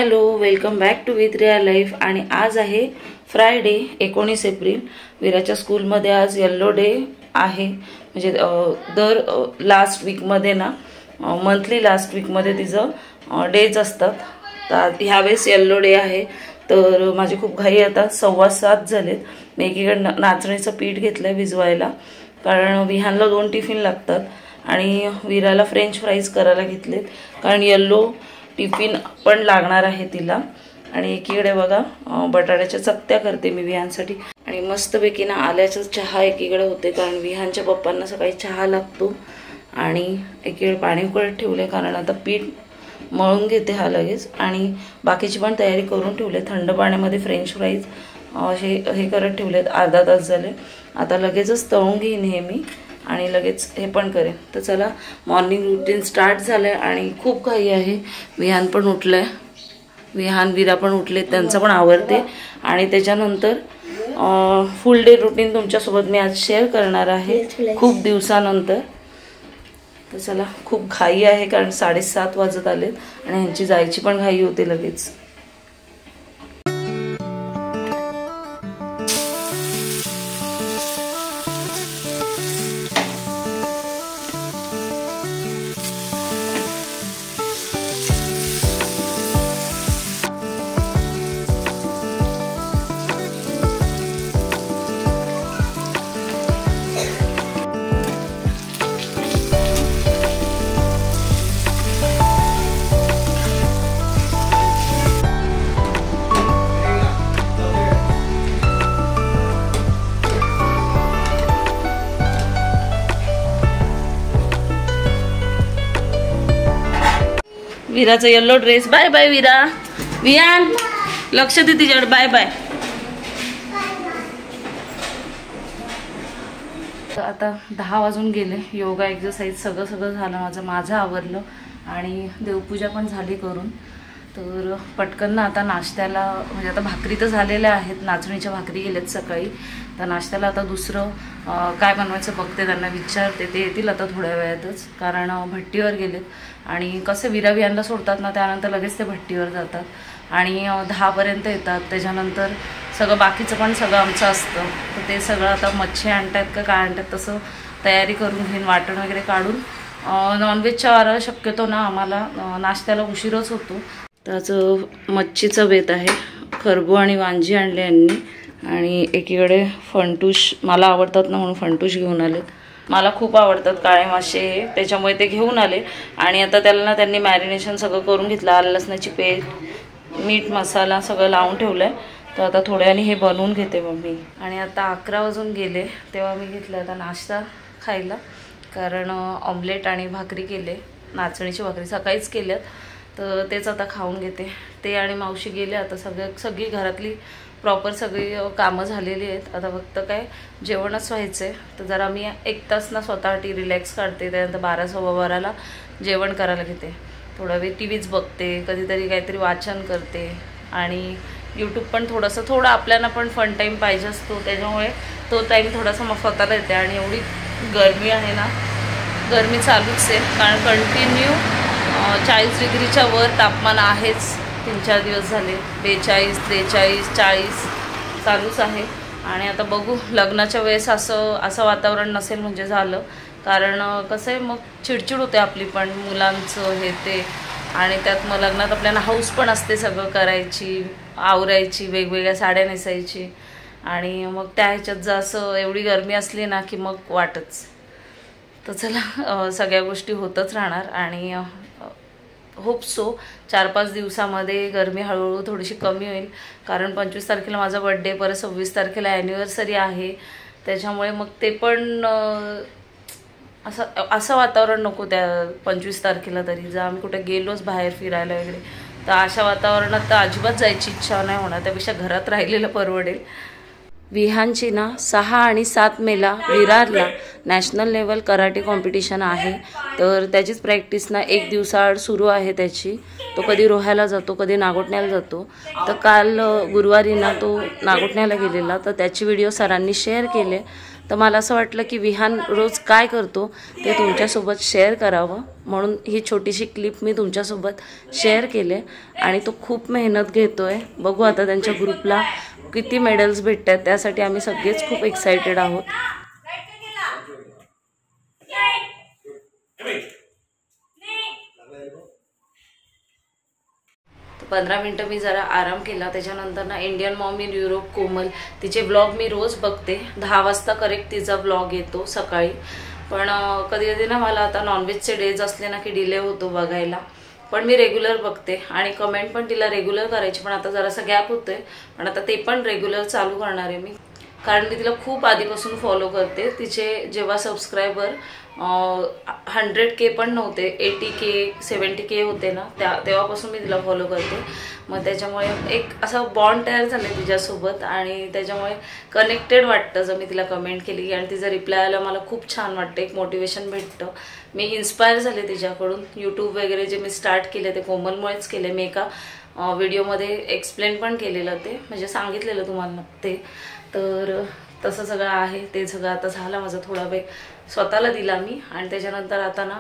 Hello, welcome back to with real life. आणि आज आहे फ्रायडे 19 एप्रिल। वीराच्या स्कूलमध्ये आज येल्लो डे आहे। म्हणजे दर लास्ट वीकमध्ये ना मंथली लास्ट वीकमध्ये तिचं डेज असतात। तर ह्यावेळेस येल्लो डे आहे। तर माझी खूप घाई, आता 7:15 झालेत। मी एकीकडे नाचणीचं पीठ घेतलंय भिजवायला, कारण विहानला 2 टिफिन लागतात आणि वीराला फ्रेंच फ्राईज करायला घेतलेत, कारण येल्लो टिफिन पण लागणार आहे तिला। आणि एकीकडे बघा बटाट्याच्या चकत्या करते मी विहानसाठी। आणि मस्तपैकी ना आल्याचा चहा एकीकडे होते, कारण विहानच्या पप्पांना सकाळी चहा लागतो। आणि एकीकडे पाणी उकळत ठेवले, कारण आता पीठ मळून घेते हा लगेच। आणि बाकीची पण तयारी करून ठेवले। थंड पाण्यामध्ये फ्रेंच फ्राईज हे करत ठेवलेत, अर्धा तास झाले। आता लगेचच तळून घेईन हे मी आणि लगेच हे पण करेन। तर चला, मॉर्निंग रुटीन स्टार्ट झालंय आणि खूप काही आहे। विहान पण उठलंय, वीरा पण उठले, त्यांचं पण आवरते। आणि त्याच्यानंतर फुल डे रुटीन तुमच्यासोबत मी आज शेअर करणार आहे खूप दिवसानंतर। तर चला, खूप घाई आहे, कारण 7:30 वाजत आलेत आणि ह्यांची जायची पण घाई होते लगेच। वीराचा येल्लो ड्रेस, बाय बाय वीरा। विहान लक्ष दे तिच्याकडे, बाय बाय। आता 10 वाजून गेले। योगा एक्सरसाइज सगळं झालं माझं आवरलं आणि देवपूजा पण झाली करून। तर पटकन ना आता नाश्त्याला, म्हणजे आता भाकरी तर झालेल्या आहेत, नाचणीच्या भाकरी गेल्यात सकाळी। तर नाश्त्याला आता दुसरं काय बनवायचं बघते, त्यांना विचारते, ते येतील आता थोड्या वेळातच, कारण भट्टीवर गेलेत। आणि कसे विहानला सोडतात ना, त्यानंतर लगेच ते भट्टीवर जातात आणि 10 पर्यंत येतात। त्याच्यानंतर सगळं बाकीचं पण सगळं आमचं असतं। तर ते सगळं आता मच्छी आणतात का काय आणतात तसं तयारी करून घेईन, वाटण वगैरे काढून। नॉनव्हेजच्या वाराला शक्यतो ना आम्हाला नाश्त्याला उशीरच होतो। तर आज मच्छीचं बेत आहे, खरबू आणि वांजी आणले यांनी। आणि एकीकडे फंटूश मला आवडतात ना, म्हणून फंटूश घेऊन आलेत। मला खूप आवडतात काळे मासे, त्याच्यामुळे ते घेऊन आले। आणि आता त्याला ना त्यांनी मॅरिनेशन सगळं करून घेतलं, आलं लसणाची पेस्ट, मीठ, मसाला सगळं लावून ठेवलंय। तर आता थोड्याने हे बनवून घेते मम्मी। आणि आता 11 वाजून गेले, तेव्हा मी घेतलं आता नाश्ता खायला, कारण ऑमलेट आणि भाकरी केले, नाचणीची भाकरी सकाळीच केल्यात। तर तेच आता खाऊन घेते। ते आणि मावशी गेले, आता सगळी घरातली प्रॉपर सगळी कामं झालेली आहेत। आता फक्त काय जेवणच व्हायचं आहे। तर जरा मी 1 तास ना स्वतःसाठी रिलॅक्स काढते, त्यानंतर 12 सव्वा 12ला जेवण करायला घेते। थोडा वेळ टीव्हीच बघते, कधीतरी काहीतरी वाचन करते आणि यूट्यूब पण थोडं आपल्याला पण फन टाईम पाहिजे असतो, त्याच्यामुळे तो टाईम थोडासा मग स्वतःला येते। आणि एवढी गरमी आहे ना, गरमी चालूच आहे, कारण कंटिन्यू 40 डिग्रीच्या वर तापमान आहेच। 3-4 दिवस झाले 42, 43, 40 चालूच आहे। आणि आता बघू, लग्नाच्या वेळेस असं वातावरण नसेल म्हणजे झालं, कारण कसं आहे मग चिडचिड होते आपली पण, मुलांचं हे ते। आणि त्यात मग लग्नात आपल्याला हाऊस पण असते सगळं करायची, आवरायची, वेगवेगळ्या साड्या नेसायची। आणि मग त्या ह्याच्यात जर असं एवढी गरमी असली ना की मग वाटच। तर चला, सगळ्या गोष्टी होतच राहणार आणि होप सो 4-5 दिवसामध्ये गरमी हळूहळू थोडीशी कमी होईल, कारण 25 तारखेला माझा बर्थडे, परत 26 तारखेला ॲनिव्हर्सरी आहे। त्याच्यामुळे मग ते पण असं वातावरण नको त्या 25 तारखेला तरी, जर आम्ही कुठे गेलोच बाहेर फिरायला वगैरे, तर अशा वातावरणात तर अजिबात जायची इच्छा नाही होणार, त्यापेक्षा घरात राहिलेलं परवडेल। विहानची ना 6 आणि 7 मेला विरारला नॅशनल लेवल कराटे कॉम्पिटिशन आहे। तर त्याचीच प्रॅक्टिस ना 1 दिवसाआड सुरू आहे त्याची। तो कधी रोह्याला जातो, कधी नागोठण्याला जातो। तर काल गुरुवारी ना तो नागोठण्याला गेलेला, तर त्याची व्हिडिओ सरांनी शेअर केले। तर मला असं वाटलं की विहान रोज काय करतो ते तुमच्यासोबत शेअर करावं, म्हणून ही छोटीशी क्लिप मी तुमच्यासोबत शेअर केले. आणि तो खूप मेहनत घेतोय. बघू आता त्यांच्या ग्रुपला किती मेडल्स भेटतात, त्यासाठी आम्ही सगळेच खूप एक्सायटेड आहोत. 15 मिनटं मी जरा आराम केला. त्याच्यानंतर ना इंडियन मॉम इन युरोप कोमल, तिचे व्लॉग मी रोज बघते. 10 वाजता करेक्ट तिचा व्लॉग येतो सकाळी. पण कधी कधी ना मला आता नॉनव्हेजचे डेज असले ना की डिले होतो बघायला, पण मी रेग्युलर बघते. आणि कमेंट पण तिला रेग्युलर करायची, पण आता जरासा गॅप होतोय. पण आता ते पण रेग्युलर चालू करणार आहे मी, कारण मी तिला खूप आधीपासून फॉलो करते. तिचे जेव्हा सबस्क्रायबर 100K पण नव्हते, 80K 70K होते ना, तेव्हापासून मी तिला फॉलो करते. मग त्याच्यामुळे एक असा बॉन्ड तयार झाला तिच्यासोबत, आणि त्याच्यामुळे कनेक्टेड वाटतं जर मी तिला कमेंट केली. आणि तिचा रिप्लाय आला मला खूप छान वाटतं, एक मोटिवेशन भेटतं. मी इन्स्पायर झाले तिच्याकडून. यूट्यूब वगैरे जे मी स्टार्ट केले ते कोमलमुळेच केले. मी एका व्हिडिओमध्ये एक्सप्लेन पण केलेलं, ते म्हणजे सांगितलेलं तुम्हाला ते. तर तसं सगळं आहे. ते सगळं आता झालं माझं. थोडा वेळ स्वतःला दिला मी. आणि त्याच्यानंतर आता ना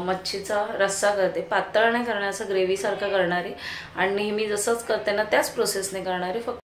मच्छीचा रस्सा करते. पातळ नाही करणार, असं ग्रेव्हीसारखं करणार आहे. आणि नेहमी जसंच करते ना त्याच प्रोसेसने करणार आहे. फक्त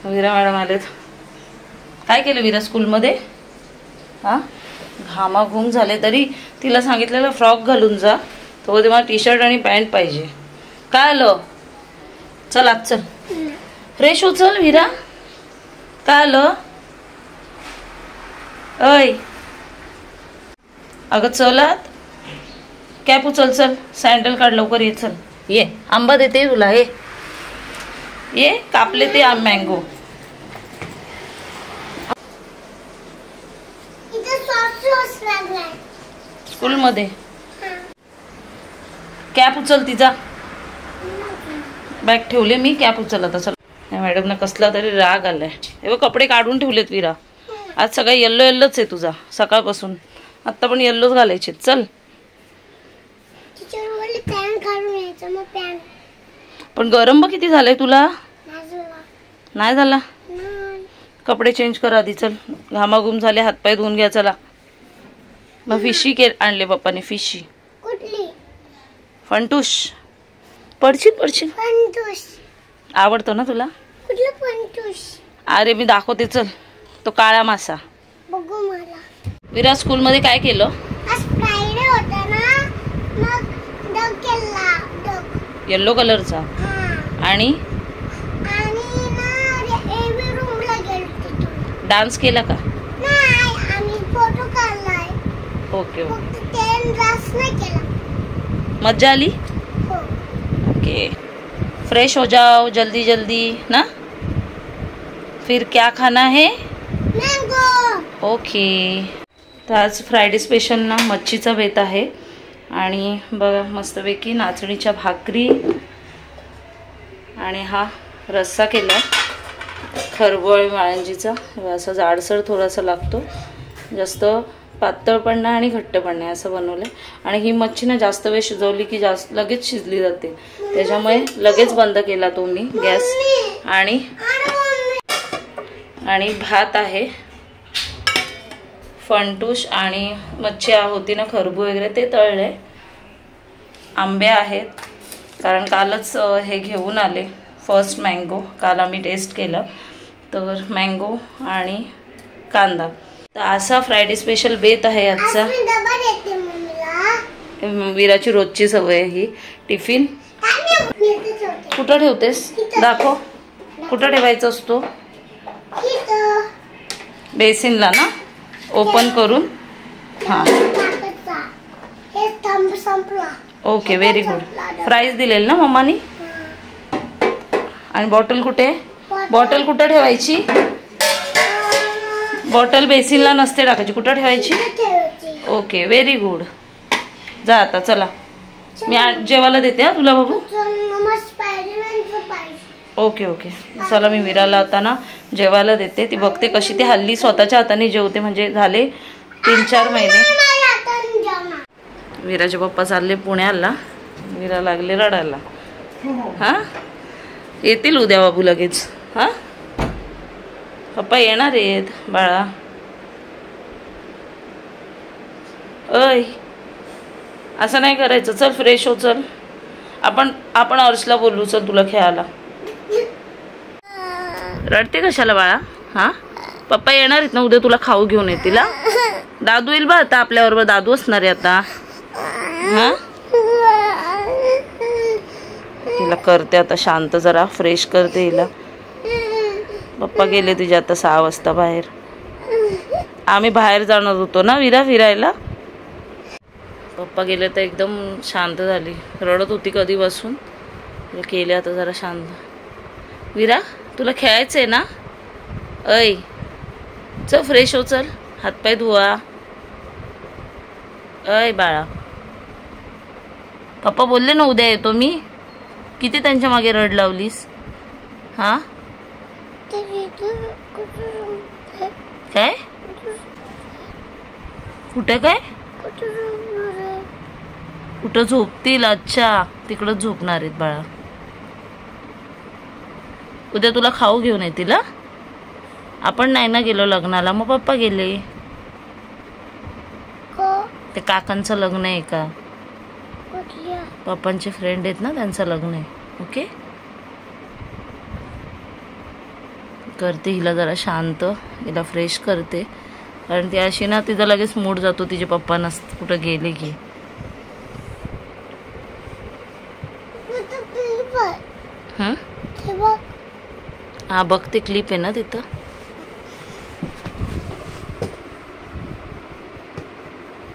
वीरा मॅडम आलेत. काय केलं वीरा स्कूलमध्ये? हां, घामाघूम झाले. तरी तिला सांगितलेलं फ्रॉक घालून जा, तो तेव्हा टी शर्ट आणि पॅन्ट पाहिजे. काय आलं? चल आज चल, फ्रेश हो. चल वीरा, काय आलं? अय अगं चल आत, कॅप उचल. चल सँडल काढ लवकर. ये चल, ये आंबा देते तुला. ये कापले ते मँगो. स्कूलमध्ये कॅप उचल तिचा. बॅग ठेवले मी, कॅप उचल आता. चल, मॅडमना कसला तरी राग आलाय. हे बघ कपडे काढून ठेवलेत वीरा. आज सगळा येल्लो येल्लोच आहे तुझा सकाळपासून. आता पण येल्लोच घालायचे. चल, पण गरम बघ किती झालंय तुला. नाही झाला? कपडे चेंज कर आधी. चल, घामाघूम झाले, हातपाय धुवून घ्या. चला. मग फिशी आणले पप्पाने. फिशी कुठली? फंटूश. पडशील. आवडतो ना तुला? कुठलं फंटूश? अरे मी दाखवते. चल, तो काळा मासा. बघू मला. विरा स्कूल मध्ये काय केलं? फ्रायडे होता ना, मग डग केला. डग येलो कलरचा. आणि डान्स केला का? नाही, आम्ही फोटो काढलाय. Okay okay. मज्जा आली? ओके, फ्रेश हो जाओ जल्दी जल्दी ना। फिर क्या खाना है? मैंगो। ओके, तर आज फ्रायडे स्पेशल ना मच्छीचा बेत आहे आणि बघा मस्तपैकी नाचणीच्या भाकरी आणि हा रस्सा केला खरबुळ वाळंजीचा, असा जाडसर थोडासा लागतो, जास्त पातळ पण नाही आणि घट्ट पण नाही असं बनवलं. आणि ही मच्छी ना जास्त वेळ शिजवली की जास्त लगेच शिजली जाते, त्याच्यामुळे लगेच बंद केला तो मी गॅस. आणि भात आहे, फंटूश आणि मच्छी होती ना खरबू वगैरे ते तळले. आंबे आहेत कारण कालच हे घेऊन आले फर्स्ट मँगो, काल आम्ही टेस्ट केलं, तर मँगो आणि कांदा. तर असा फ्रायडे स्पेशल बेत आहे आजचा. विराची रोजची सवय ही टिफिन. कुठं ठेवतेस दाखव, कुठं ठेवायचा असतो? बेसिनला ना, ओपन करून. हां ओके, व्हेरी गुड. प्राइस दिलेल ना मम्मानी. आणि बॉटल कुठे? बॉटल कुठं ठेवायची? बॉटल बेसिनला नसते टाकायची, कुठं ठेवायची? Okay, very good. जा आता, चला मी जेवायला देते हा तुला बाबू. ओके ओके, चला मी विराला आता ना जेवायला देते. ती बघते कशी ती हल्ली स्वतःच्या हाताने जेवते, म्हणजे झाले 3-4 महिने. विराचे पप्पा चालले पुण्याला, विरा लागले रडायला. हा येतील उद्या बाबू लगेच. हा पप्पा येणार आहेत बाळा. अय असं नाही करायचं, चल फ्रेश हो, चल आपण अर्शला बोलू, चल तुला खेळायला. रडते कशाला बाळा? हा पप्पा येणार आहेत ना उद्या, तुला खाऊ घेऊन येतील. दादू येईल बा आता आपल्याबरोबर, दादू असणार आहे आता. हा हिला करते आता शांत, जरा फ्रेश करते हिला. पप्पा गेले तुझे आता 6 वाजता बाहेर. आम्ही बाहेर जाणार होतो ना विरा फिरायला, पप्पा गेले तर एकदम शांत झाली. रडत होती कधीपासून, केले आता जरा शांत. विरा तुला खेळायचंय ना? ऐ चल फ्रेश हो, चल हातपाय धुवा. ऐ बाळा, पप्पा बोलले ना उद्या येतो मी. किती त्यांच्या मागे रड लावलीस? हा काय कुठे काय कुठं झोपतील? अच्छा तिकडं झोपणार आहेत बाळा. उद्या तुला खाऊ घेऊन येतील. आपण नाही ना गेलो लग्नाला, मग पप्पा गेले. ते काकांचं लग्न आहे का, पप्पांचे फ्रेंड आहेत ना, त्यांचं लग्न आहे. ओके, करते हिला जरा शांत, हिला फ्रेश करते, कारण ती अशी ना तिचा लगेच मूड जातो तिचे पप्पा नसते कुठं गेले की. हा बघते, क्लिप आहे ना तिथं.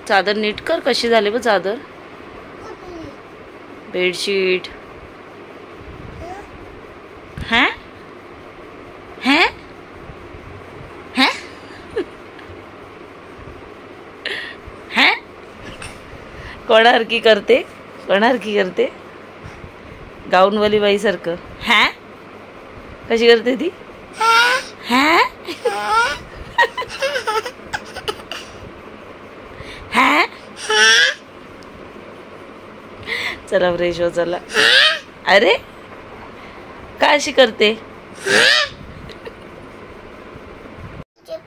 चादर नीट कर, कशी झाली बघ चादर. बेडशीट हैं हैं हैं हैं कोणासारखी करते, कोणासारखी करते? गाऊनवाली बाई सारखं. हैं कशी करते ती? हैं हैं चला फ्रेश हो, चला. अरे का अशी करते?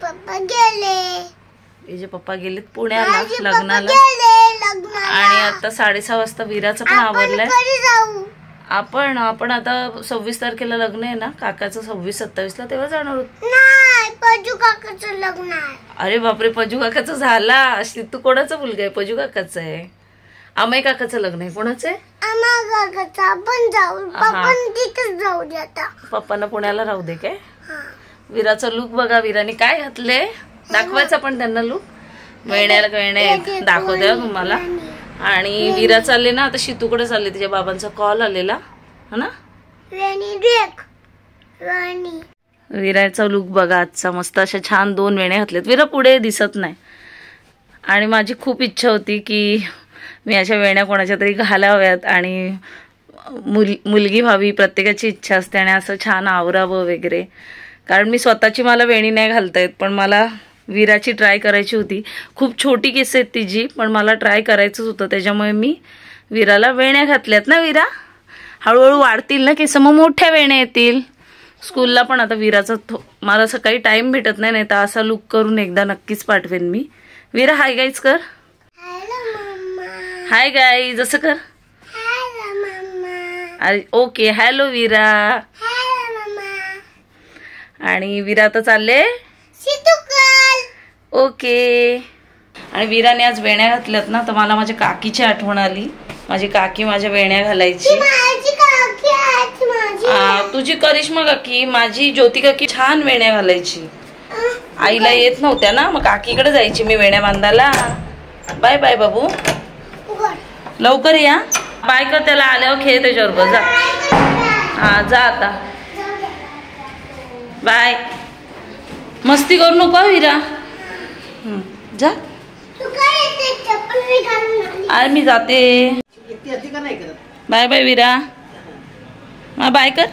पप्पा गेले, तिचे पप्पा गेलेत पुण्याला लग्नाला. आणि आता 6:30 वाजता विराचं पण आवरलंय. आपण आता 26 तारखेला लग्न आहे ना काकाचं, 26-27 ला, तेव्हा जाणार होत. पजू काकाचं लग्न आहे. अरे बापरे, पजू काकाचं झाला. तू कोणाचा मुलगा आहे? पजू काकाचं आहे. अमय काकाचं लग्न आहे. कोणाचं आहे? आपण जाऊ, जाऊ दे आता. पप्पांना पुण्याला राहू दे काय? विराचा लुक बघा, विराने काय घातले, दाखवायचा पण त्यांना लुक. वेण्याला दाखवते तुम्हाला. आणि विरा चालले ना आता शितूकडे चालले, तिच्या बाबांचा कॉल आलेला है ना? विराचा लुक बघा आजचा, मस्त अशा छान 2 वेण्या घातल्यात. विरा पुढे दिसत नाही. आणि माझी खूप इच्छा होती की मी अशा वेण्या कोणाच्या तरी घालाव्यात आणि मुलगी व्हावी, प्रत्येकाची इच्छा असते, आणि असं छान आवरावं वगैरे. कारण मी स्वतःची मला वेणी नाही घालता येत, पण मला विराची ट्राय करायची होती. खूप छोटी केस आहेत तिची, पण मला ट्राय करायचंच होतं, त्याच्यामुळे मी विराला वेण्या घातल्यात ना. विरा हळूहळू वाढतील ना केस, मग मोठ्या वेण्या येतील. स्कूलला पण आता विराचा मला सकाळी टाइम भेटत नाही, नाही तर असा लुक करून एकदा नक्कीच पाठवेन मी. विरा हाय गाईज कर. हाय गाईज असं कर. ओके हॅलो विरा. आणि विरा आता चालले ओके. आणि विराने आज वेण्या घातल्यात ना, तर मला माझ्या काकीची आठवण आली. माझी काकी माझ्या वेण्या घालायची. तुझी करिश्मा काकी, माझी ज्योती काकी छान वेण्या घालायची. आईला येत नव्हत्या ना, मग काकीकडे जायची मी वेण्या बांधायला. बाय बाय बाबू, लवकर या. बाय कर त्याला, आल्यावर खेळ त्याच्यावर जा. हा जा आता, बाय. मस्ती करू नको विरा, जा. अरे मी जाते. बाय बाय विरा, हा बाय कर.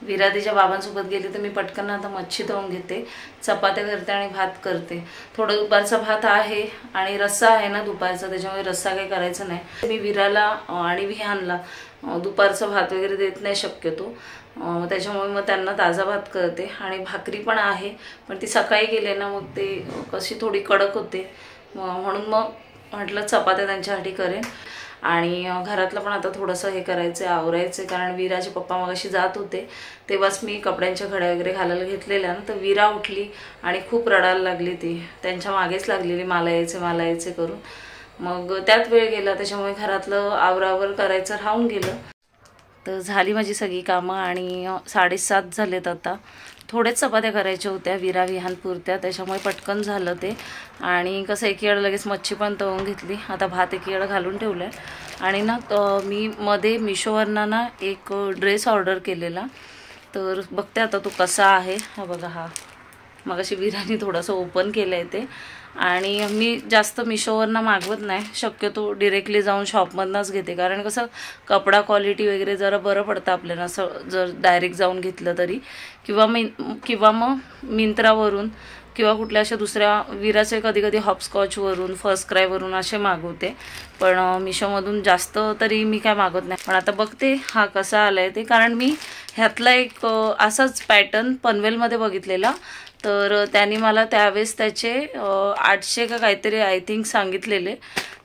विरा तिच्या बाबांसोबत गेली तर मी पटकन आता मच्छी तळून घेते, चपात्या करते आणि भात करते. थोडं दुपारचा भात आहे आणि रस्सा आहे ना दुपारचा, त्याच्यामुळे रस्सा काही करायचा नाही. मी विराला आणि विहानला दुपारचा भात वगैरे देत नाही शक्यतो, त्याच्यामुळे मग त्यांना ताजा भात करते. आणि भाकरी पण आहे, पण ती सकाळी गेले ना मग ते कशी थोडी कडक होते, म्हणून मग म्हटलं चपात्या त्यांच्यासाठी करेन. आणि घरातलं पण आता थोडंसं हे करायचं आहे, आवरायचं आहे. कारण विराचे पप्पा मग अशी जात होते तेव्हाच मी कपड्यांच्या घड्या वगैरे घालायला घेतलेल्या ना, तर विरा उठली आणि खूप रडायला लागली. ती त्यांच्या मागेच लागलेली, मला यायचे करून. मग त्यात वेळ गेला, त्याच्यामुळे घरातलं आवरावर करायचं राहून गेलं. तर झाली माझी सगळी कामं आणि 7:30 झालेत. आता थोडेच चपात्या करायच्या होत्या विरा विहानपुरत्या, त्याच्यामुळे पटकन झालं ते. आणि कसं एकीकडं लगेच मच्छी पण तळून घेतली. आता भात एकीकडं घालून ठेवलं आहे. आणि ना मी मध्ये मिशोवरनं ना एक ड्रेस ऑर्डर केलेला, तर बघते आता तो कसा आहे. हा बघा, हा मग अशी विराने थोडंसं ओपन केलं आहे ते. आणि मी जास्त मिशोवरनं मागवत नाही, शक्यतो डिरेक्टली जाऊन शॉपमधनंच घेते. कारण कसं कपडा क्वालिटी वगैरे जरा बरं पडतं आपल्याला असं जर डायरेक्ट जाऊन घेतलं तरी. किंवा मग मिंत्रावरून किंवा कुठल्या अशा दुसऱ्या विराचे कधी कधी हॉपस्कॉचवरून, फर्स्ट क्रायवरून असे मागवते. पण मिशोमधून जास्त तरी मी काय मागवत नाही. पण आता बघते हा कसा आला आहे ते. कारण मी ह्यातला एक असाच पॅटर्न पनवेलमध्ये बघितलेला, तर त्यांनी मला त्यावेळेस त्याचे 800 का काहीतरी आय थिंक सांगितलेले.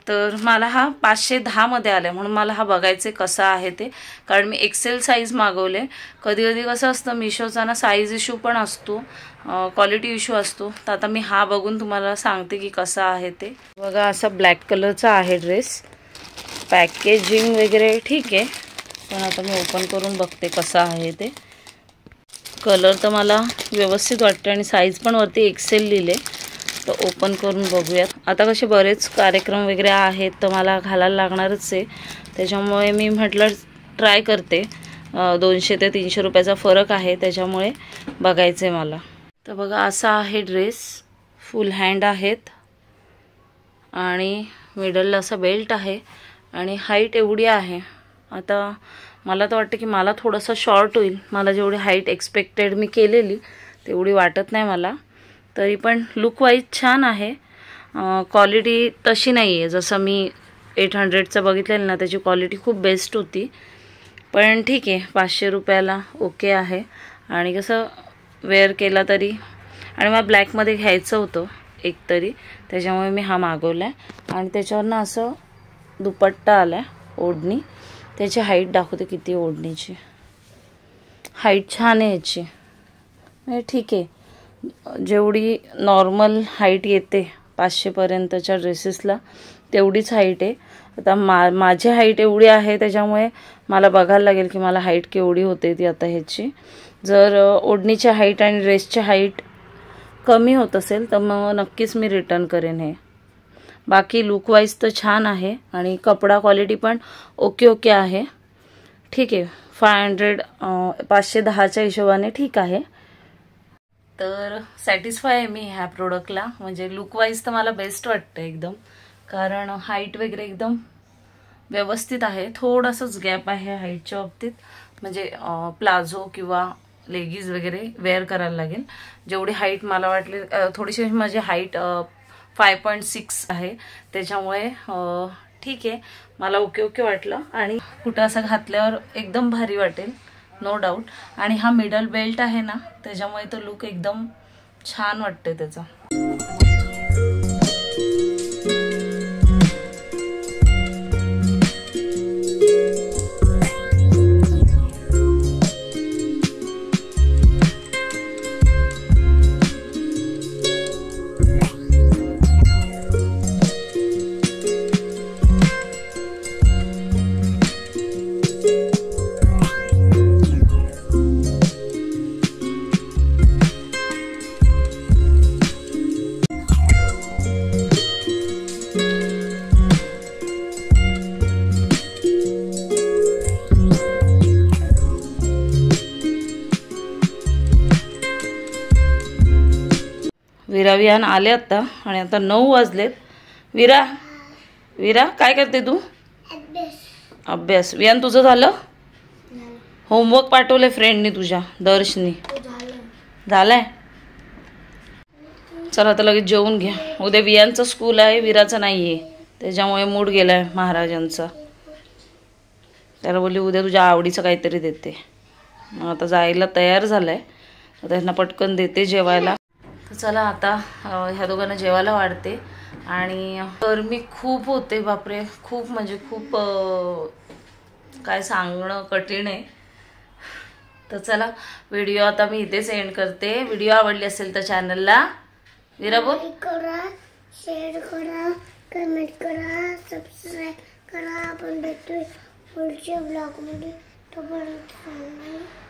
तर मला हा 510 आला, म्हणून मला हा बघायचे कसा आहे ते. कारण मी एक्सेल साईज मागवले. कधी कधी कसं असतं मिशोचा ना साईज इश्यू पण असतो, क्वालिटी इश्यू असतो. तर आता मी हा बघून तुम्हाला सांगते की कसा आहे ते. बघा असा ब्लॅक कलरचा आहे ड्रेस. पॅकेजिंग वगैरे ठीक आहे, पण आता मी ओपन करून बघते कसा आहे ते. कलर तर मला व्यवस्थित वाटते आणि साईज पण वरती एक्सेल लिहिले, तर ओपन करून बघूयात. आता कसे बरेच कार्यक्रम वगैरे आहेत तर मला घालायला लागणारच आहे, त्याच्यामुळे मी म्हटलं ट्राय करते. 200 ते 300 रुपयाचा फरक आहे, त्याच्यामुळे बघायचं आहे मला. तर बघा असा आहे ड्रेस, फुल हँड आहेत आणि मिडलला असा बेल्ट आहे आणि हाईट एवढी आहे. आता मला तर वाटतं की मला थोडंसं शॉर्ट होईल. मला जेवढी हाईट एक्सपेक्टेड मी केलेली तेवढी वाटत नाही मला. तरी पण लुक वाईज छान आहे. क्वालिटी तशी नाही आहे जसं मी 800चं बघितलेलं ना, त्याची क्वालिटी खूप बेस्ट होती. पण ठीक आहे, 500 रुपयाला ओके आहे. आणि कसं वेअर केला तरी, आणि मला ब्लॅकमध्ये घ्यायचं होतं एक तरी, त्याच्यामुळे मी हा मागवला आहे. आणि त्याच्यावरनं असं दुपट्टा आला आहे, ओढणी. त्याची हाईट दाखवते किती ओढणीची. हाईट छान आहे याची, म्हणजे ठीक आहे. जेवढी नॉर्मल हाईट येते 500पर्यंतच्या ड्रेसेसला तेवढीच हाईट आहे. आता माझी हाईट एवढी आहे, त्याच्यामुळे मला बघायला लागेल की मला हाईट केवढी होते ती आता ह्याची. जर ओढणीची हाईट आणि ड्रेसची हाईट कमी होत असेल तर मग नक्कीच मी रिटर्न करेन हे. बाकी लुक वाईज तर छान आहे आणि कपडा क्वालिटी पण ओके आहे. ठीक आहे. 510च्या हिशोबाने ठीक आहे. तर सॅटिस्फाय आहे मी ह्या प्रोडक्टला. म्हणजे लुक वाईज तर मला बेस्ट वाटतं एकदम, कारण हाईट वगैरे एकदम व्यवस्थित आहे. थोडासाच गॅप आहे हाईटच्या बाबतीत, म्हणजे प्लाझो किंवा लेगीज वगैरे वेअर करायला लागेल. जेवढी हाईट मला वाटली थोडीशी, माझी हाईट 5.6 आहे, त्याच्यामुळे ठीक आहे, मला ओके वाटलं. आणि कुठं असं घातल्यावर एकदम भारी वाटेल, नो डाऊट. आणि हा मिडल बेल्ट आहे ना, त्याच्यामुळे तो लुक एकदम छान वाटते त्याचा. विरा विहान आले आता आणि आता 9 वाजलेत. विरा काय करते तू? अभ्यास. विहान तुझं झालं? होमवर्क पाठवले फ्रेंडनी तुझ्या, दर्शनी. झालंय. चला आता लगेच जेवून घ्या. उद्या विहानचं स्कूल आहे, विराचं नाही आहे, त्याच्यामुळे मूड गेलाय महाराजांचा. त्याला बोलली उद्या तुझ्या आवडीचं काहीतरी देते. मग आता जायला तयार झालाय, त्यांना पटकन देते जेवायला. चला आता ह्या दोघांना जेवायला वाढते. आणि तर मी खूप होते, बापरे, खूप म्हणजे खूप, काय सांगणं कठीण आहे. तर चला व्हिडिओ आता मी इथेच एंड करते. व्हिडिओ आवडली असेल तर चॅनलला विरा बोल करा, शेअर करा, कमेंट करा, सबस्क्राईब करा. आपण भेटूया पुढच्या ब्लॉगमध्ये.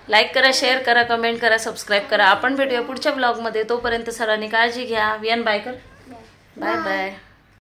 लाईक करा, शेअर करा, कमेंट करा, सबस्क्राईब करा. आपण भेटूया पुढच्या ब्लॉगमध्ये. तोपर्यंत सर्वांनी काळजी घ्या. विहान बाय कर. Bye bye.